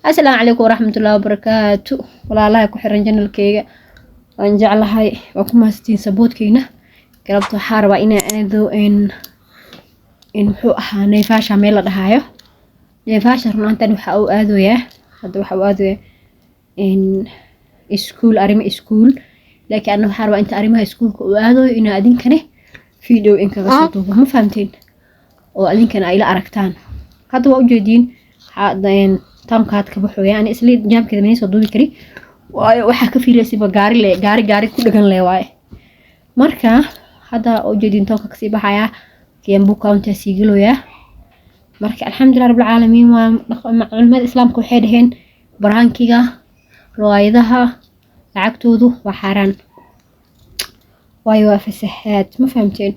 السلام عليكم ورحمة الله وبركاته. ولا الله يكون حرن جنة الكيجة وانجعل هاي وكما ستين سبوت كينا قلبت حاربة إنا أذو إن حوحها نيفاشا ميلا دهايو نيفاشا رنانتان وحاو أذو ياه هذا وحاو أذو ياه إن إسكول أريم إسكول لكن أنه حاربة إنت أريمها إسكول وأذو إنا أدين كنه فيديو إنك غسلتوه ما فهمتين وأدين كان أيلا أركتان هذا وأجدين حادين تامكات كبحو يعني إسلي جام كذا مني صدوبي كري وحكى في راسي بقاري كل جن لواي مركا هذا وجدين توك كسيبه حياة كيان بوكا وانت سيجلو يا مركا الحمد لله رب العالمين ومع علماء الإسلام كل حدهن برانكيجا روايدها لعقتوذو وحران وايوا فسحات ما فهمتين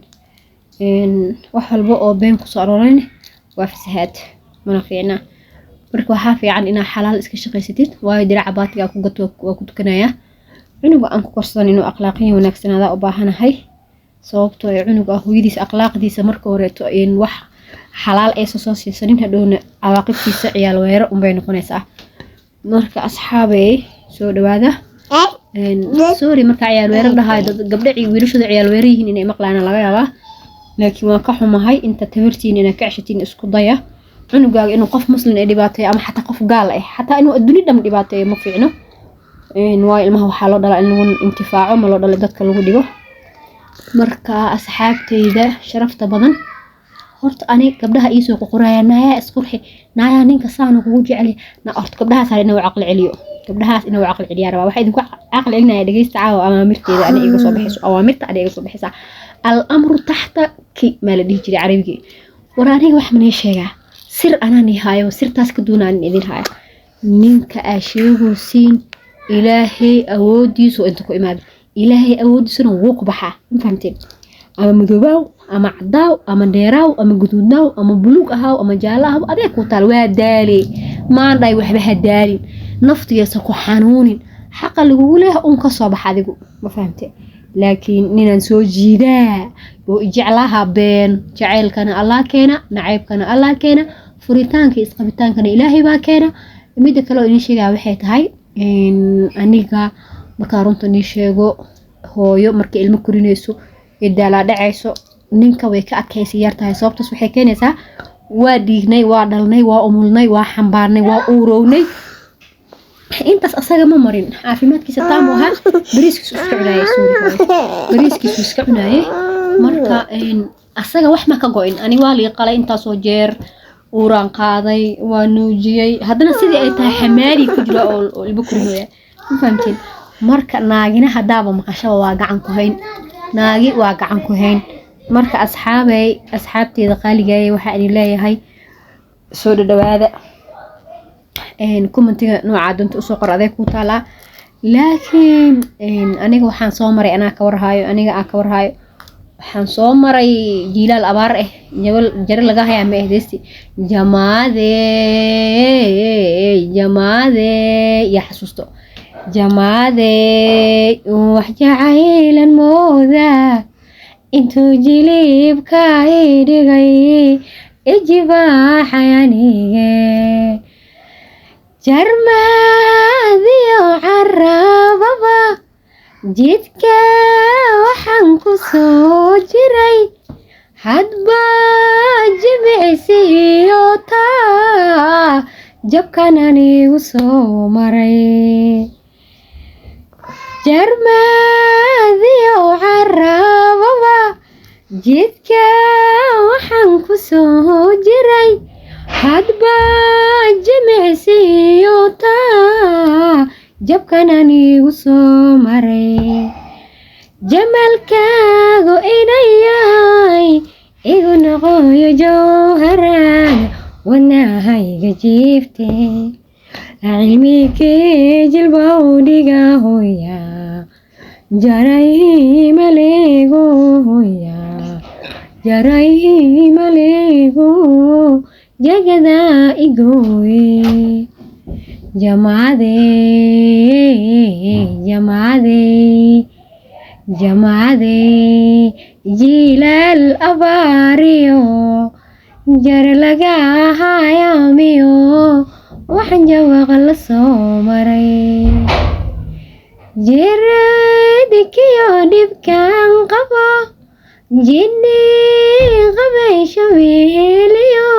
إن وحل بقى بين قصارين وفسحات منافعنا marka waxa fiican ina xalaal iska shaqeysatid way dirac baatiga ku gato waa ku tukanaya cunuga aan ku korsan inuu akhlaaqiyad wanaagsanada u baahanahay sababtoo ay cunuga hooyadiis akhlaaqdiisa marka hore to in wax xalaal ay soo siisanin hadhoona awaaqibtiisa ciyaal weero bay noqonaysaa marka asxaabay soo dhawaada sorry marka ciyaal weero dhahay gabdhaci wiilashooda ciyaal weero yihiin inay maqlaana laga yaabaa laakiin waan ka xumahay inta tabartiin inay ka cashatiin isku daya cunugaaga inuu qof muslim ay dhibaatay ama xataa qof gaal ah xataa inuu adduunyo dham dhibaatay ma fiicno waa ilmaha waxa loo dhalaa in lagu intifaaco ma loo dhalay dadka lagu dhigo marka asxaabteyda sharafta badan horta ani gabdhaha ii soo qoraya naaya isqurxi naaya ninka saana kugu jecel na horta gabdhahaas hal inuu aqal celiyo gabdhahaas inuu aqal celiyo rabaa waxa idinku aqal celinaya dhageysta caawa amaamirteeda ani iga soo bixiso awaamirta ani iga soo bixisa al amru tahta ki ma la dhihi jiray carabiga waraaniga wax ma sheegaa sir أنا نهاية وسر تاسك دون أن إذن هاي نينك أشيء سين إلهي أودي سو أنتكو إمام إلهي أودي سو نوق بحا فهمتين أما مذوباو أما عداو أما نيراو أما جدودناو أما بلوك أهاو أما جالاهو أديكو تالوا دالي ما عندي وحبها دالي نفط يسكو حنون حق اللي يقوله أنك صباح هذيكو ما فهمتين لكن نينا نسو جيدا وجعلها بين جعل كان الله كينا نعيب كان الله كينا فريتان كي اسقبتان كان إلهي با كينا ميدا كلو إني شيغا waxay tahay aniga marka runta ni sheego hooyo marka ilmo korinayso idaala dhacayso ninka way ka adkaysi yartahay sababtaas waxay keenaysaa waa dhiignay waa dhalnay waa umulnay waa xambaarnay waa uurownay intaas asaga ma marin caafimaadkiisa taam waha bariiskiisu iska cunayay bariiskiisu iska cunayay marka asaga wax ma ka go'in ani waa li qalay intaas oo jeer uuraan qaaday waa nuujiyay haddana sidii ay tahay xamaali ku jira oo ilmo korinayo ma fahamtiin marka naagina hadaaba maqasho waa gacan ku hayn naagi waa gacan ku hayn marka asxaabteeda qaaligaay waxa ay leeyahay soo dhawaada كومنتيga nooca dunta u soo qor adeeg ku taala laakiin aniga waxaan soo maray anaa ka warhayo waxaan soo maray jiilal abaar ah jabal laga hayaa ma ahdeesti jamaade ya xasuusto jamaade wax jacaylan mooda intuu jilibka dhigay ejiba xayaaniga jarmaadi oo carababa jidka waxaan ku soo jiray hadba jimicsiyo taa jabkan anigu soo maray jarmaadi oo carababa jidka waxaan ku soo jiray hadba jimicsiyo taa jabkan anigu soo maray jamalkaagu inayay igu noqoyo jawharaan wanahayga jiifte cilmikii jilbow dhiga hooya jaray maleego hooya jaray maleego jagada igooye jamaade jiilal abaariyo jar laga hayaamiyo waxaan jawaaqa la soo maray jiradkiyo dhibkaan qabo jinni qabaysha weeliyo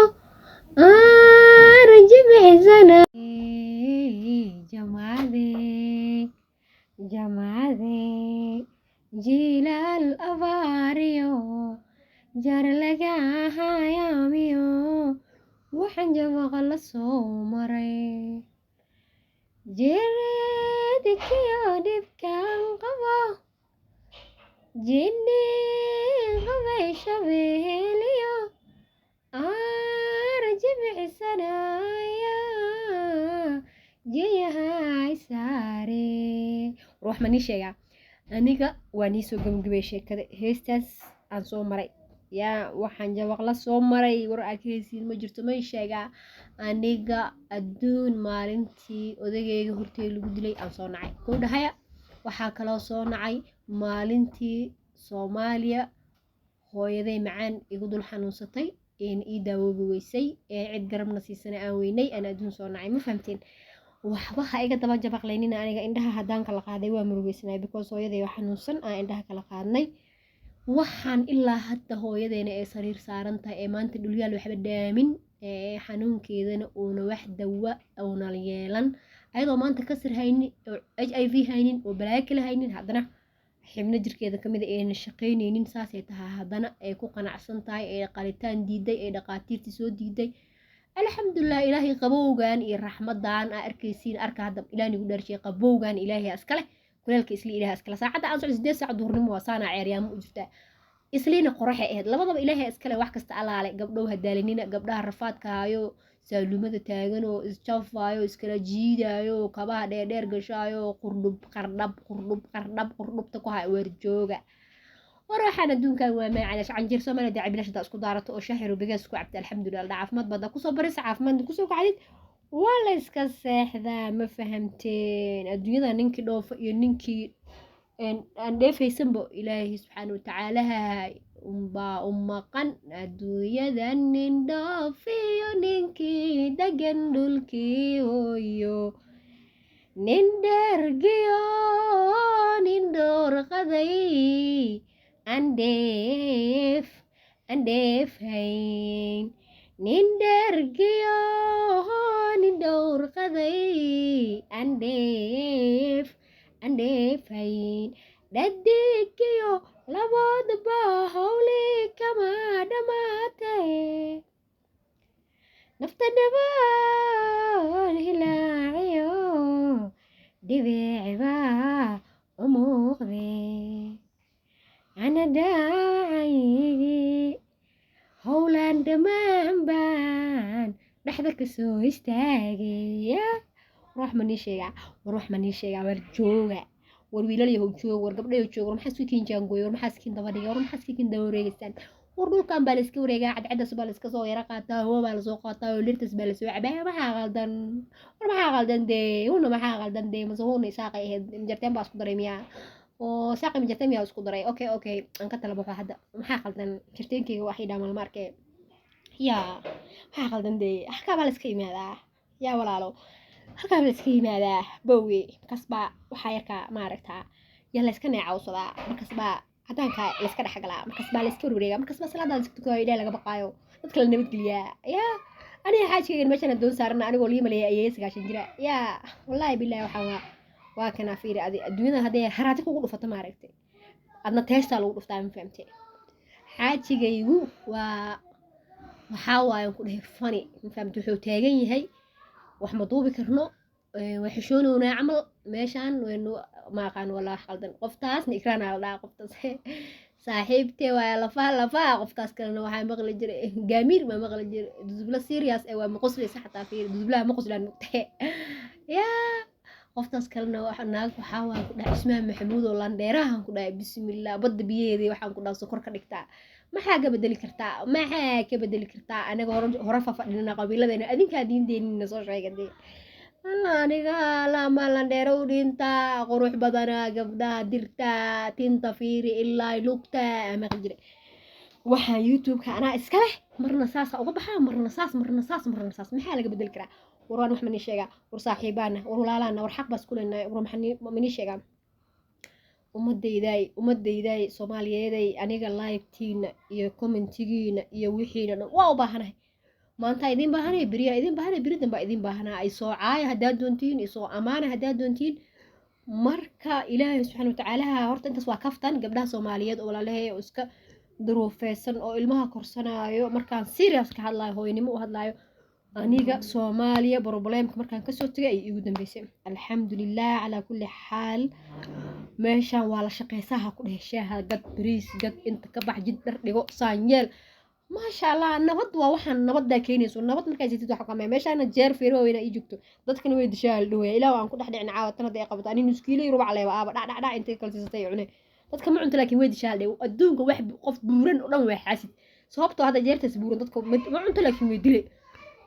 arjibixsana jamaade jilaal abaariyo jar laga hayaamiyo waxaan jawaaqa la soo maray jiradkiyo dhibkaan qabo jinni qabaysha weeliyo arjibixsanaya jiyahay saare ruux ma nii sheegaa aniga waa nii soo gabagabay sheekada heestaas aan soo maray yaa waxaan jawaq la soo maray war aad ka heysiin ma jirto may sheegaa aniga adduun maalintii odagayga hortay lagu dilay aan soo nacay kuu dhahaya waxaa kaloo soo nacay maalintii Soomaaliya hooyaday macaan igu dul xanuunsatay ii daawoobi weysay cid garabna siisana aan weynay aan adduun soo nacay ma fahamteen waxba ha iga daba jabaqlaynina aniga indhaha haddaan kala qaaday waa murugeysanaay because hooyaday waa xanuunsan aan indhaha kala qaadnay waxaan ilaa hadda hooyadeena ee sariir saaran tahay ee maanta dhulyaal waxba dhaamin xanuunkeedana uuna wax dawa uuna yeelan ayadoo maanta kasir haynin oo HIV haynin oo balaayo kale haynin haddana xibno jirkeeda kamid ayna shaqaynaynin saasay tahay haddana ay ku qanacsan tahay ee qalitaan diiday ee dhaqaatiirtii soo diiday alxamdulilah ilaahay qabowgan iyo raxmadan aa arkaysiin arka hadda ilaahay ugu dharshay qabowgan ilaahay iskale kuleelka isli ilaahay iskale saacada aan socdo 8 saac duhurnimo waa saana ceeryaamo u jirta isliina qoraxay ahayd labadaba ilaahay iskale wax kasta alaale gabdhow hadaalinina gabdhaha rafaadka hayo saalumada taagan oo isjafaayo iskala jiidayo kabaha dheer gashaayo qurdhubta ku hay warjooga waxaan adduunkan waa maacanash canjir Soomaaliya daaci bilashada isku daarato oo shaaxiru bigaas ku cabta alxamdulilah caafimaad bada ku soo baris caafimaad ku soo kacdid wala iska seexdaa ma fahamteen adduunyada ninkii dhoofa iyo ninkii aan dheefaysanbo ilaahay subxaanahu wa tacaala ummaqan adduunyada nin dhoofiyo ninkii degan dhulkii hooyo nin dhergiyo nin dhoorqaday andheef hayn nin dhergiyo nin dhowrqaday andheef hayn dhadigiyo laboodba hawli kama dhamaatay nafta dhabaal hilaaciyo dhibeeciba u muuqdee ana daacaygi howlaan dhammaan baan dhexda kasoo istaagaya ruux ma nii sheegaa war jooga war wiilal yahow jooga war gabdhayo jooga war maxaa iskiin jaangooya war maxaa iskiin daba dhiga war maxaa iskiin daba wareegaysaan war dhulkan baa la iska wareegaa cadcadaas baa la iska soo yara qaataa hawo baa lasoo qaataa oo lirtas baa lasoo cabaa maxaa qaldan dee mase huna isaaqay ahayd jarteen baa isku daray miyaa oo saaqi majartay miyaa isku daray okay aan ka tala baxo hadda maxaa qaldan jarteenkayga wax idhaa malma arkee yaa maxaa qaldan dee halkaa baa la iska yimaadaa yaa walaalo halkaa baa la iska yimaadaa bowe markaasbaa waxaa yarkaa maaragtaa yaa la iska neecawsadaa markaasbaa cadaanka la iska dhexgalaa markaasbaa la iska warwareegaa markaasbaa salaadaan iska tukaayo ilaahay laga baqaayo dadka la nabadgeliyaa yaa aniga xaajkaygan meeshaan doon saarana anigoo lii maleeya ayay 9 jira yaa wallaahi billahi waxaa waa kana fiiri adduunyada hadee haraati kugu dhufato maaragtay adna teesta lagu dhuftaa ma fahamtay xaajigaygu waxaa waayan ku dhahay fani ma fahamtay wuxuu taagan yahay wax ma duubi karno waa xishoonownaa camal meeshaan ma aqaan walaa qaldan qoftaasna ikraan la dhaha qoftaas saaxiibtee waa lafaha qoftaas kalena waxaa maqli jiray gaamiir ma maqli jiray dudubla serious waa maqoslaysa xataa fiiri dudublaha ma qoslaan mugtay yaa qoftaas kalena naag waxaa waan ku dhahay ismaha maxamuud oo landheerahan ku dhahay bismillah badda biyaheedii waxaan ku dhahay sokor ka dhigtaa maxaa ka bedeli kartaa anaga hore fafadhina qabiiladeena adinkaa diinteennina soo sheegatay aniga lama landheero u dhintaa qurux badana gabdhaha dirtaa tinta fiiri ilaa lugta maqli jiray waxaan youtube-ka anaa iska leh marna saasa uga baxaa marna saas maxaa laga bedeli karaa waraan wax mani sheegaa war saaxiibaana war walaalana war xaq baas kulenahay war mani sheegaa umadayday Soomaaliyeeday aniga like-tiina iyo commentigiina iyo wixiina dhan waa u baahanahay maanta idin baahanay bariya idin baahanay bari danba idin baahanaa ay soo caaya hadaa doontiin isoo amaana hadaa doontiin marka ilaahay subxaanahu wa ta'aala horta intaas waa kaftan gabdhaha Soomaaliyeed oo walaalahay oo iska duruufeysan oo ilmaha korsanaayo markaan serious ka hadlaayo hooyanimo u hadlaayo aniga Soomaaliya problemka markaan kasoo tagay ay igu dambeysay alxamdulillah ala kulli xaal meeshaan waa la shaqeysaha ku dheheshaha gad bariis gad inta ka bax jid dhar dhigo saanyeel ما شاء الله نبض ووحن نبض دا كينيس ونبض مركز جديد وحكم ماشي أنا جير في روينا يجوكتو ضد كانوا يدشال دوي إلا وأنا كنت أحد عن عاوة تنا دقيقة بتاني نسكيلي يروح عليه وآبا لا أنت كل تستطيع عنه ضد كم أنت لكن ويدشال ده وأدونك واحد قف بورن ولا واحد حاسد صوبته هذا جير تسبورن ضد كم ما أنت لكن ويدلي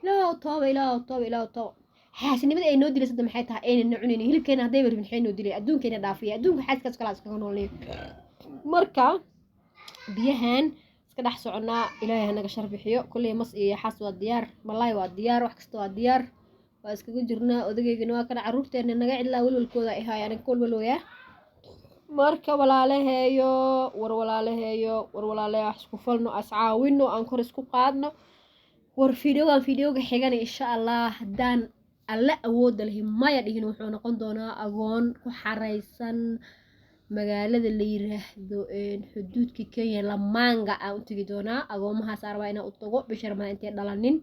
لا طاوي حاسس إني بدأ إنه دلي صدق محيطها أين النوعين هل كان هذا من حين ودلي أدون كان دافية أدون حاسس كاس كلاس كانوا لي مركا بيهان كدح سعنا إلهي هناك شرف حيو كل مص حاس والديار والله والديار وحكست والديار واسكو جرنا ودقي جنوا كان عروفتي إن نقعد لا ولو الكودا إيها يعني كل ولويا مركب ولا لهيو ولا لهيو حسكو فلنو أسعاوينو أنكر اسكو قادنا فيديو حيجاني إن شاء الله دان alla awooda leh ma yadhihin wuxuu noqon doonaa agoon ku xareysan magaalada la yiraahdo xuduudka Kenya Lamaanga aan u tagi doonaa agoomaha saaraba inaa u tago bishar ma intee dhalanin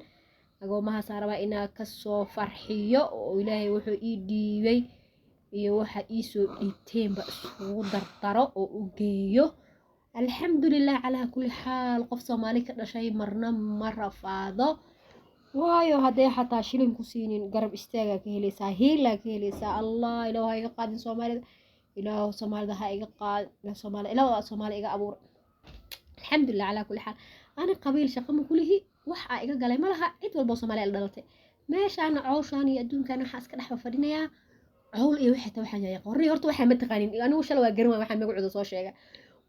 agoomaha saaraba inaa ka soo farxiyo oo Ilaahay wuxuu ii dhiibay iyo waxa ii soo dhiibteenba isku dardaro oo u geeyo alxamdulillah ala kulli xaal qof Soomaali ka dhashay marna ma rafaado waayo haday xataa shilin ku siinin garab istaaga ka helaysaa heela ka helaysaa allah ilaahay iga qaadin Soomaalida ilaahu Soomaalida ha iga qaad Soomaali iga abuur alxamdulillah ala kulli xaal ana qabiil shaqo ma kulihi wax ay iga galay malaha cid walba Soomaali la dhalatay meeshaan cawshaan iyo adduunkan waxa iska dhax fadhinaya cawl iyo waxa taa waxaan yahay qorri horta waxa ma taqaanin anigu shalay waa garan waxaan magacuuda soo sheegay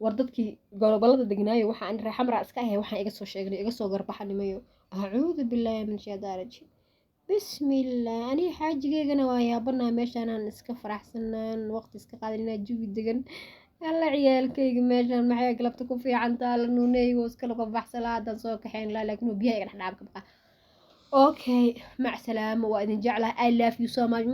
war dadkii gobolada degnaayo waxa aan xamra iska ahay waxaan iga soo sheegnay iga soo garbaxanimayo أعوذ بالله من الشيطان الرجيم بسم الله أنا حاجة ويا بنا ماشان نسكف أحسن وقت اسك قادرين نجوي دقن يلا عيال كي ماشان معايا قلبتكم في عنتال نوني وسكلكم بحصل هذا صوك حين لا لكنه بيها رح نلعبك بقى أوكي مع السلامة وإذن جعلها I love you so much